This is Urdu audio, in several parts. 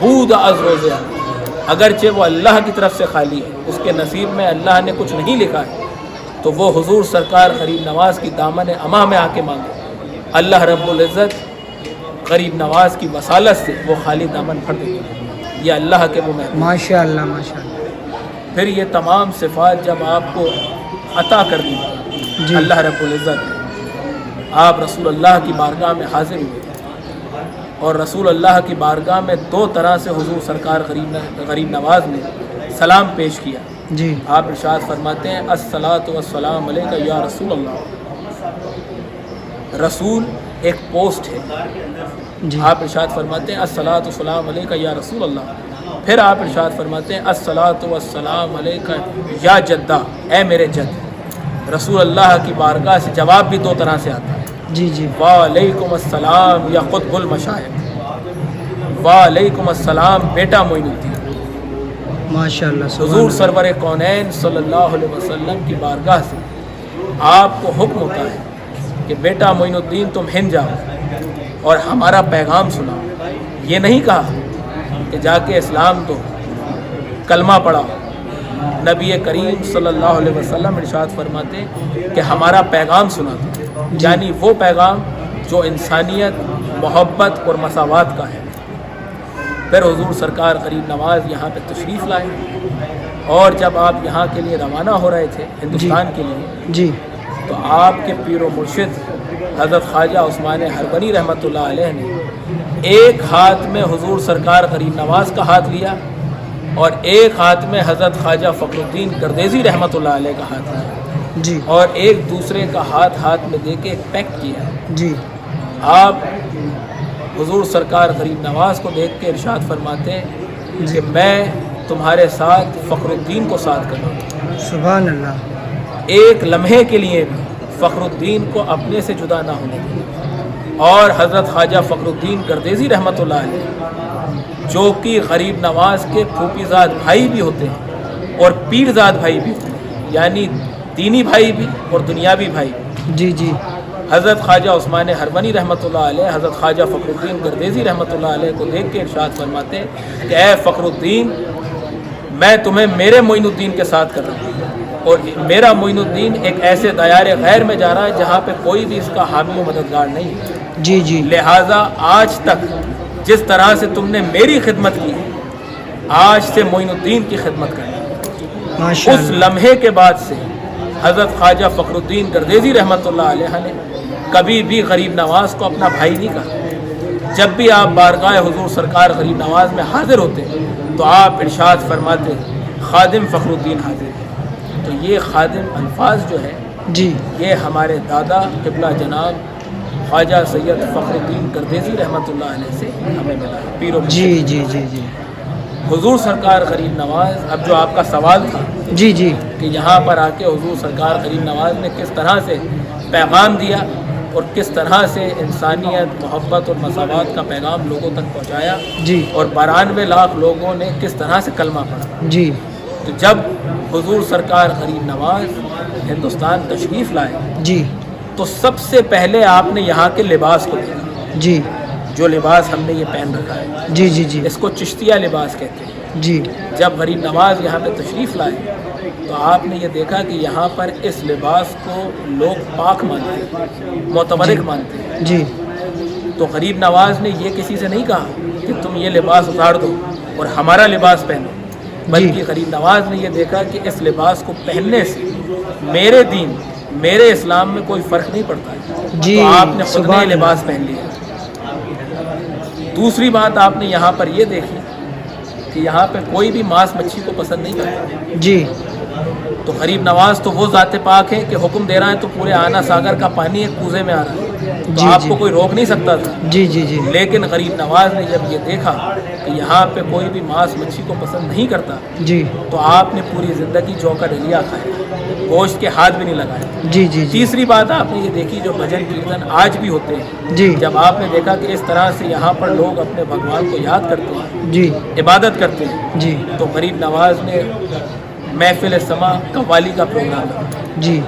بود از روزے اگرچہ وہ اللہ کی طرف سے خالی ہے، اس کے نصیب میں اللہ نے کچھ نہیں لکھا ہے، تو وہ حضور سرکار غریب نواز کی دامن اما میں آ کے مانگے، اللہ رب العزت غریب نواز کی وصالت سے وہ خالی دامن بھر دیتے ہیں۔ یہ اللہ کے وہ محبوب۔ ماشاء اللہ ماشاء اللہ۔ پھر یہ تمام صفات جب آپ کو عطا کر دی جی۔ اللہ رب العزت نے، آپ رسول اللہ کی بارگاہ میں حاضر ہوئے، اور رسول اللہ کی بارگاہ میں دو طرح سے حضور سرکار غریب نواز نے سلام پیش کیا۔ جی آپ ارشاد فرماتے ہیں الصلاۃ والسلام علیکہ یا رسول اللہ۔ رسول ایک پوسٹ ہے، جی آپ ارشاد فرماتے ہیں الصلاۃ والسلام علیکہ یا رسول اللہ۔ پھر آپ ارشاد فرماتے ہیں الصلاۃ والسلام علیکہ یا جدہ، اے میرے جد۔ رسول اللہ کی بارگاہ سے جواب بھی دو طرح سے آتا ہے، جی جی وعلیکم السلام یا قطب المشائخ، وعلیکم السلام بیٹا معین الدین۔ ماشاء اللہ سبحان حضور اللہ۔ سرور کونین صلی اللہ علیہ وسلم کی بارگاہ سے آپ کو حکم ہوتا ہے کہ بیٹا معین الدین تم ہند جاؤ اور ہمارا پیغام سناؤ۔ یہ نہیں کہا کہ جا کے اسلام دو، کلمہ پڑھاؤ۔ نبی کریم صلی اللہ علیہ وسلم ارشاد فرماتے کہ ہمارا پیغام سنا دو، یعنی وہ پیغام جو انسانیت، محبت اور مساوات کا ہے۔ پھر حضور سرکار غریب نواز یہاں پہ تشریف لائے، اور جب آپ یہاں کے لیے روانہ ہو رہے تھے ہندوستان کے لیے، جی تو آپ کے پیر و مرشد حضرت خواجہ عثمان ہربنی رحمۃ اللہ علیہ نے ایک ہاتھ میں حضور سرکار غریب نواز کا ہاتھ لیا، اور ایک ہاتھ میں حضرت خواجہ فخر الدین گردیزی رحمۃ اللہ علیہ کا ہاتھ لیا، جی اور ایک دوسرے کا ہاتھ میں دے کے ایک پیکٹ کیا۔ جی آپ حضور سرکار غریب نواز کو دیکھ کے ارشاد فرماتے ہیں کہ میں تمہارے ساتھ فخر الدین کو ساتھ کروں، سبحان اللہ۔ ایک لمحے کے لیے بھی فخر الدین کو اپنے سے جدا نہ ہونے دیں۔ اور حضرت خواجہ فخر الدین گردیزی رحمۃ اللہ علیہ، جو کہ غریب نواز کے پھوپھی زاد بھائی بھی ہوتے ہیں اور پیر زاد بھائی بھی ہوتے ہیں، یعنی دینی بھائی بھی اور دنیاوی بھائی بھی۔ جی جی حضرت خواجہ عثمان ہربنی رحمۃ اللہ علیہ حضرت خواجہ فخر الدین گردیزی رحمۃ اللہ علیہ کو دیکھ کے ارشاد فرماتے ہیں کہ اے فخر الدین، میں تمہیں میرے معین الدین کے ساتھ کر رہا ہوں، اور میرا معین الدین ایک ایسے دیار غیر میں جا رہا ہے جہاں پہ کوئی بھی اس کا حامی و مددگار نہیں ہے۔ جی جی لہٰذا آج تک جس طرح سے تم نے میری خدمت کی، آج سے معین الدین کی خدمت کرنا۔ ماشاء اس اللہ۔ لمحے کے بعد سے حضرت خواجہ فخر الدین گردیزی رحمۃ اللہ علیہ نے کبھی بھی غریب نواز کو اپنا بھائی نہیں کہا۔ جب بھی آپ بارگاہ حضور سرکار غریب نواز میں حاضر ہوتے تو آپ ارشاد فرماتے خادم فخر الدین حاضر ہے۔ تو یہ خادم الفاظ جو ہے، جی یہ ہمارے دادا قبلہ جناب خواجہ سید فخر الدین گردیزی رحمۃ اللہ علیہ سے ہمیں ملا ہے، پیر و مرشد۔ جی جی جی جی حضور سرکار غریب نواز، اب جو آپ کا سوال تھا جی جی کہ یہاں پر آ کے حضور سرکار غریب نواز نے کس طرح سے پیغام دیا اور کس طرح سے انسانیت، محبت اور مساوات کا پیغام لوگوں تک پہنچایا، جی اور 92 لاکھ لوگوں نے کس طرح سے کلمہ پڑھا۔ جی تو جب حضور سرکار غریب نواز ہندوستان تشریف لائے جی تو سب سے پہلے آپ نے یہاں کے لباس کو دیکھا، جی جو لباس ہم نے یہ پہن رکھا ہے، جی جی جی اس کو چشتیہ لباس کہتے ہیں۔ جی جب غریب نواز یہاں پہ تشریف لائے تو آپ نے یہ دیکھا کہ یہاں پر اس لباس کو لوگ پاک مانتے ہیں، معتبرک مانتے ہیں۔ جی تو غریب نواز نے یہ کسی سے نہیں کہا کہ تم یہ لباس اتار دو اور ہمارا لباس پہنو، بلکہ غریب نواز نے یہ دیکھا کہ اس لباس کو پہننے سے میرے دین، میرے اسلام میں کوئی فرق نہیں پڑتا ہے، جی تو آپ نے خود نے سبحان یہ لباس پہن لیا۔ دوسری بات آپ نے یہاں پر یہ دیکھی کہ یہاں پہ کوئی بھی ماس مچھی کو پسند نہیں کرتا۔ جی تو غریب نواز تو وہ ذات پاک ہے کہ حکم دے رہا ہے تو پورے آنا ساگر کا پانی ایک کوزے میں آ رہا ہے، تو جی آپ جی کو کوئی روک نہیں سکتا تھا۔ جی جی جی لیکن غریب نواز نے جب یہ دیکھا کہ یہاں پہ کوئی بھی ماس مچھی کو پسند نہیں کرتا، جی تو آپ نے پوری زندگی جو کا ڈلیا کھایا، گوشت کے ہاتھ بھی نہیں لگائے۔ جی جی جی تیسری بات آپ نے یہ دیکھی، جو بھجن کیرتن آج بھی ہوتے ہیں، جی جب آپ نے دیکھا کہ اس طرح سے یہاں پر لوگ اپنے بھگوان کو یاد کرتے ہیں، جی عبادت کرتے ہیں، جی تو غریب نواز نے محفل سما قوالی کا پروگرام رکھا۔ جی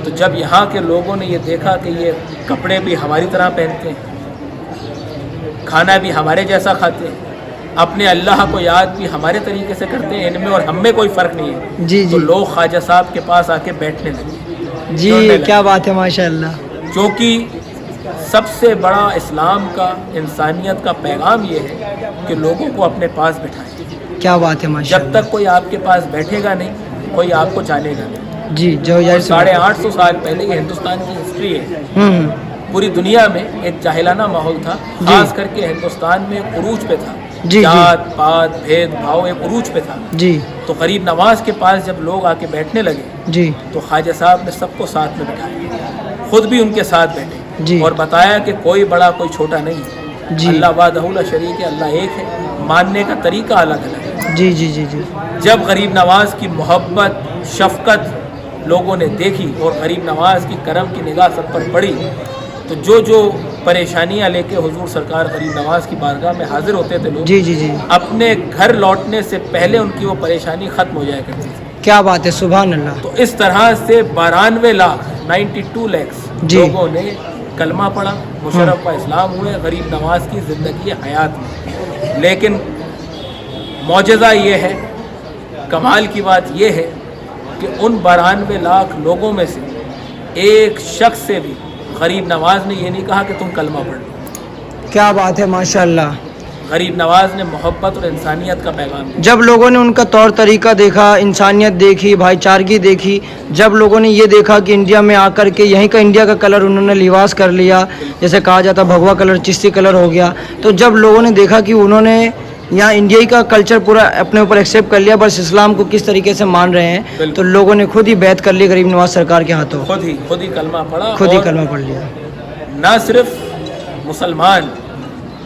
تو جب یہاں کے لوگوں نے یہ دیکھا کہ یہ کپڑے بھی ہماری طرح پہنتے ہیں، کھانا بھی ہمارے جیسا کھاتے ہیں، اپنے اللہ کو یاد بھی ہمارے طریقے سے کرتے ہیں، ان میں اور ہم میں کوئی فرق نہیں ہے، جی تو جی لوگ خواجہ صاحب کے پاس آ کے بیٹھنے لگے، جی، کیا بات ہے، ماشاء اللہ. کیونکہ سب سے بڑا اسلام کا، انسانیت کا پیغام یہ ہے کہ لوگوں کو اپنے پاس بٹھائیں. کیا بات ہے، ماشاء جب اللہ. تک کوئی آپ کے پاس بیٹھے گا نہیں، کوئی آپ کو جانے گا نہیں. جی، جو یار 850 سال پہلے یہ ہندوستان کی ہسٹری ہے. پوری دنیا میں ایک جاہلانہ ماحول تھا، خاص کر کے ہندوستان میں ایک عروج پہ تھا. جی جات پات بھید بھاؤ ایک عروج پہ تھا. جی تو غریب نواز کے پاس جب لوگ آ کے بیٹھنے لگے جی تو خواجہ صاحب نے سب کو ساتھ میں بٹھایا، خود بھی ان کے ساتھ بیٹھے جی اور بتایا کہ کوئی بڑا کوئی چھوٹا نہیں ہے، جی اللہ وحدہ لا شریک ہے، اللہ ایک ہے، ماننے کا طریقہ الگ الگ ہے. جی جی جی جی جب غریب نواز کی محبت شفقت لوگوں نے دیکھی اور غریب نواز کی کرم کی نگاہ سب پر پڑی تو جو پریشانیاں لے کے حضور سرکار غریب نواز کی بارگاہ میں حاضر ہوتے تھے لوگ، جی جی جی اپنے گھر لوٹنے سے پہلے ان کی وہ پریشانی ختم ہو جایا کرتی تھی. کیا بات ہے، سبحان اللہ. تو اس طرح سے 92 لاکھ 92 لاکھ جی. لوگوں نے کلمہ پڑھا، مشرف و اسلام ہوئے غریب نواز کی زندگی حیات میں. لیکن معجزہ یہ ہے، کمال کی بات یہ ہے کہ ان 92 لاکھ لوگوں میں سے ایک شخص سے بھی غریب نواز نے یہ نہیں کہا کہ تم کلمہ پڑھ لو. کیا بات ہے، ماشاء اللہ. غریب نواز نے محبت اور انسانیت کا پیغام دیا. جب لوگوں نے ان کا طور طریقہ دیکھا، انسانیت دیکھی، بھائی چارگی دیکھی، جب لوگوں نے یہ دیکھا کہ انڈیا میں آ کر کے یہیں کا انڈیا کا کلر انہوں نے لباس کر لیا، جیسے کہا جاتا بھگوا کلر چشتی کلر ہو گیا، تو جب لوگوں نے دیکھا کہ انہوں نے یہاں انڈیائی کا کلچر پورا اپنے اوپر ایکسیپٹ کر لیا، بس اسلام کو کس طریقے سے مان رہے ہیں، تو لوگوں نے خود ہی بیعت کر لی غریب نواز سرکار کے ہاتھوں، خود ہی کلمہ پڑھا. خود ہی اور کلمہ پڑھ لیا. نہ صرف مسلمان،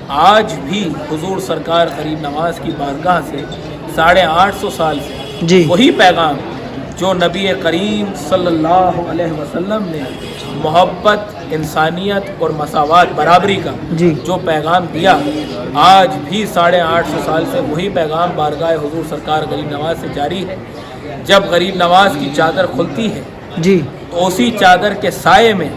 آج بھی حضور سرکار غریب نواز کی بارگاہ سے 850 سال سے جی وہی پیغام جو نبی کریم صلی اللہ علیہ وسلم نے محبت، انسانیت اور مساوات، برابری کا جی جو پیغام دیا، آج بھی 850 سال سے وہی پیغام بارگاہ حضور سرکار غریب نواز سے جاری ہے. جب غریب نواز کی چادر کھلتی ہے جی تو اسی چادر کے سائے میں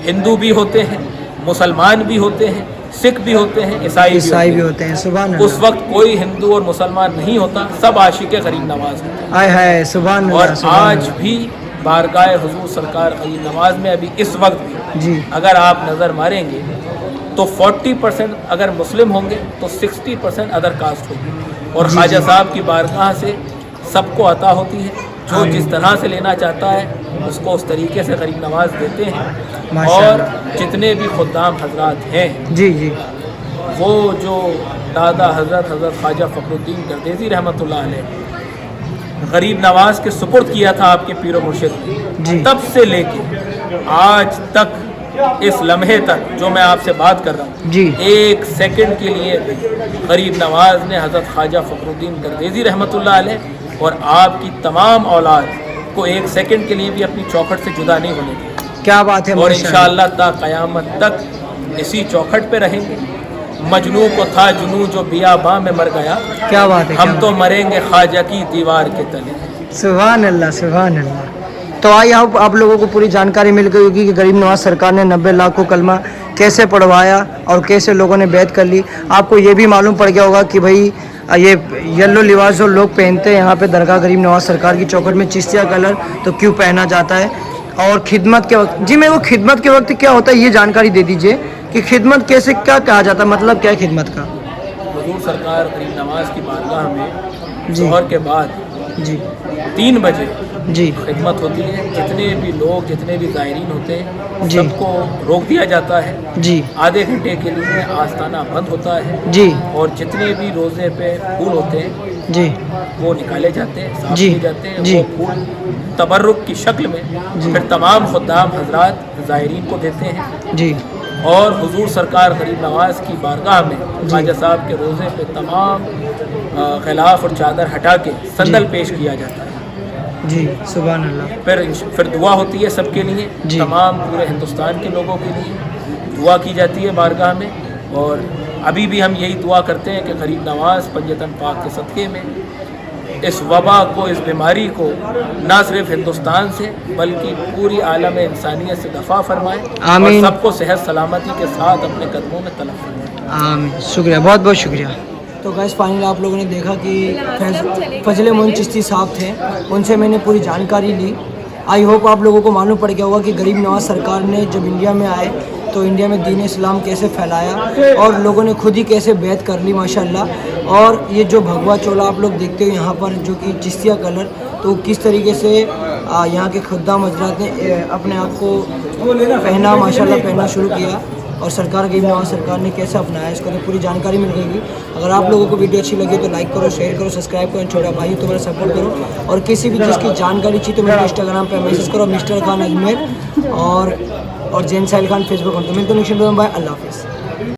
ہندو بھی ہوتے ہیں، مسلمان بھی ہوتے ہیں، سکھ بھی ہوتے ہیں، عیسائی بھی ہوتے ہیں. سبحان اس اللہ. وقت کوئی ہندو اور مسلمان نہیں ہوتا، سب عاشق غریب نواز ہوتے ہیں. آئے ہائے، سبحان اللہ. اور سبحان آج اللہ. بھی بارگاہ حضور سرکار غریب نواز میں ابھی اس وقت بھی جی اگر آپ نظر ماریں گے تو 40% اگر مسلم ہوں گے تو 60% ادر کاسٹ ہوگی. اور خواجہ صاحب کی بارگاہ سے سب کو عطا ہوتی ہے، جو جس طرح سے لینا چاہتا ہے اس کو اس طریقے سے غریب نواز دیتے ہیں. اور جتنے بھی خدام حضرات ہیں، جی جی وہ جو دادا حضرت خواجہ فخر الدین گردیزی رحمۃ اللہ علیہ غریب نواز کے سپرد کیا تھا آپ کے پیر و مرشد نے، جی تب سے لے کے آج تک، اس لمحے تک جو میں آپ سے بات کر رہا ہوں، جی ایک سیکنڈ کے لیے بھی غریب نواز نے حضرت خواجہ فخر الدین گردیزی رحمۃ اللہ علیہ اور آپ کی تمام اولاد کو ایک سیکنڈ کے لیے بھی اپنی چوکھٹ سے جدا نہیں ہونے دیا. کیا بات ہے، اور ماشاء اللہ. انشاءاللہ تا قیامت تک اسی چوکھٹ پہ رہیں گے. مجنوں کو تھا جنوں جو بیاباں میں مر گیا، کیا بات ہے. ہم تو مریں گے خواجہ کی دیوار کے تلے. سبحان اللہ، سبحان اللہ. تو آئیے آپ لوگوں کو پوری جانکاری مل گئی ہوگی کہ غریب نواز سرکار نے 90 لاکھ کو کلمہ کیسے پڑھوایا اور کیسے لوگوں نے بیعت کر لی. آپ کو یہ بھی معلوم پڑ گیا ہوگا کہ بھائی یہ یلو لباس جو لوگ پہنتے ہیں یہاں پہ درگاہ غریب نواز سرکار کی چوکھٹ میں چشتیہ کلر تو کیوں پہنا جاتا ہے، اور خدمت کے وقت، جی میں وہ خدمت کے وقت کیا ہوتا ہے یہ جانکاری دے دیجئے کہ خدمت کیسے، کیا کہا جاتا ہے، مطلب کیا ہے خدمت کا. حضور سرکار غریب نواز کی بارگاہ میں جی ظہر کے بعد جی 3 بجے جی خدمت ہوتی ہے. جتنے بھی لوگ، جتنے بھی زائرین ہوتے ہیں، جی سب کو روک دیا جاتا ہے. جی آدھے گھنٹے کے لیے آستانہ بند ہوتا ہے. جی اور جتنے بھی روزے پہ پھول ہوتے ہیں جی وہ نکالے جاتے ہیں، صاف جی کیے جاتے ہیں. جی وہ پھول تبرک کی شکل میں جی پھر تمام خدام حضرات زائرین کو دیتے ہیں. جی اور حضور سرکار غریب نواز کی بارگاہ میں خواجہ صاحب کے روزے پہ تمام غلاف اور چادر ہٹا کے صندل پیش کیا جاتا ہے. جی سبحان اللہ. پھر دعا ہوتی ہے سب کے لیے، جی. تمام پورے ہندوستان کے لوگوں کے لیے دعا کی جاتی ہے بارگاہ میں. اور ابھی بھی ہم یہی دعا کرتے ہیں کہ غریب نواز پنجتن پاک کے صدقے میں اس وبا کو، اس بیماری کو نہ صرف ہندوستان سے بلکہ پوری عالم انسانیت سے دفع فرمائے. آمین. اور سب کو صحت سلامتی کے ساتھ اپنے قدموں میں طلب فرمائے. آمین. شکریہ، بہت بہت شکریہ. تو تو گائز فائنلی آپ لوگوں نے دیکھا کہ فضل معین چشتی صاحب تھے, ان سے میں نے پوری جانکاری لی. آئی ہوپ آپ لوگوں کو معلوم پڑ گیا ہوگا کہ غریب نواز سرکار نے جب انڈیا میں آئے تو انڈیا میں دین اسلام کیسے پھیلایا اور لوگوں نے خود ہی کیسے بیعت کر لی ماشاءاللہ. اور یہ جو بھگوا چولا آپ لوگ دیکھتے ہو یہاں پر جو کہ چشتیہ کلر, تو کس طریقے سے یہاں کے خدام حضرات نے اپنے آپ کو پہنا ماشاءاللہ پہننا شروع کیا, اور سرکار غریب نواز سرکار نے کیسے اپنایا اس کو تو پوری جانکاری مل گئی گی. اگر آپ لوگوں کو ویڈیو اچھی لگی تو لائک کرو, شیئر کرو, سبسکرائب کرو, چھوٹا بھائی تو میرا سپورٹ کرو. اور کسی بھی چیز کی جانکاری چاہیے تو میرے انسٹاگرام پہ میسج کرو, مسٹر خان اجمیر, اور جین ساحل خان فیس بک. تو ملتے ہیں نیکسٹ ویڈیو میں, بائے, اللہ حافظ.